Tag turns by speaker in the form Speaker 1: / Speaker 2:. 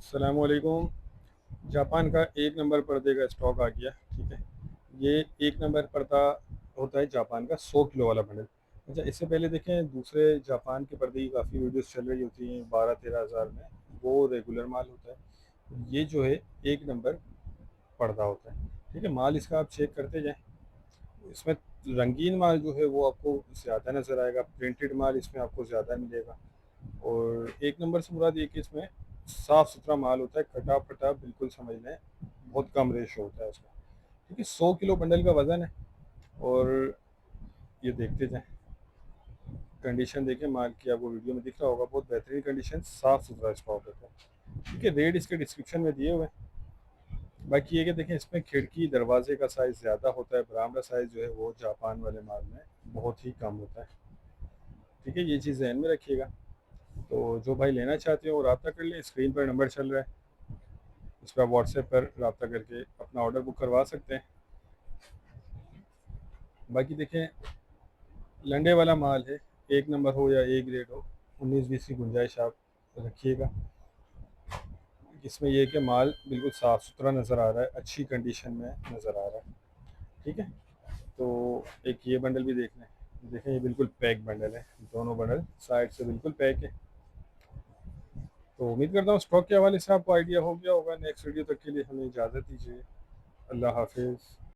Speaker 1: अस्सलामुअलैकुम। जापान का एक नंबर पर्दे का स्टॉक आ गया। ठीक है, ये एक नंबर पर्दा होता है जापान का 100 किलो वाला बंडल। अच्छा, इससे पहले देखें दूसरे जापान के पर्दे की काफ़ी वीडियोस चल रही होती हैं 12-13 हज़ार में, वो रेगुलर माल होता है। ये जो है एक नंबर पर्दा होता है। ठीक है, माल इसका आप चेक करते जाएं। इसमें रंगीन माल जो है वो आपको ज़्यादा नज़र आएगा, प्रिंटेड माल इसमें आपको ज़्यादा मिलेगा। और एक नंबर से मुराद ये कि इसमें साफ़ सुथरा माल होता है, कटा फटा बिल्कुल समझ लें, बहुत कम रेशो होता है उसका। ठीक है, 100 किलो बंडल का वज़न है। और ये देखते जाएं, कंडीशन देखें माल की, आपको वीडियो में दिख रहा होगा, बहुत बेहतरीन कंडीशन, साफ़ सुथरा स्टॉक होता है। ठीक है, रेट इसके डिस्क्रिप्शन में दिए हुए हैं। बाकी ये कि देखें इसमें खिड़की दरवाजे का साइज़ ज़्यादा होता है, बरामदा साइज़ जो है वो जापान वाले माल में बहुत ही कम होता है। ठीक है, ये चीज़ ध्यान में रखिएगा। तो जो भाई लेना चाहते हो वो रब्ता कर लें, स्क्रीन पर नंबर चल रहा है, इस पर आप व्हाट्सएप पर रब्ता करके अपना ऑर्डर बुक करवा सकते हैं। बाकी देखें, लंडे वाला माल है, एक नंबर हो या ए ग्रेड हो, 19-20 की गुंजाइश आप रखिएगा। इसमें यह कि माल बिल्कुल साफ़ सुथरा नज़र आ रहा है, अच्छी कंडीशन में नज़र आ रहा है। ठीक है, तो एक ये बंडल भी देख लें। देखें, ये बिल्कुल पैक बंडल है, दोनों बंडल साइड से बिल्कुल पैक है। तो उम्मीद करता हूँ स्टॉक के हवाले से आपको आइडिया हो गया होगा। नेक्स्ट वीडियो तक के लिए हमें इजाज़त दीजिए। अल्लाह हाफिज़।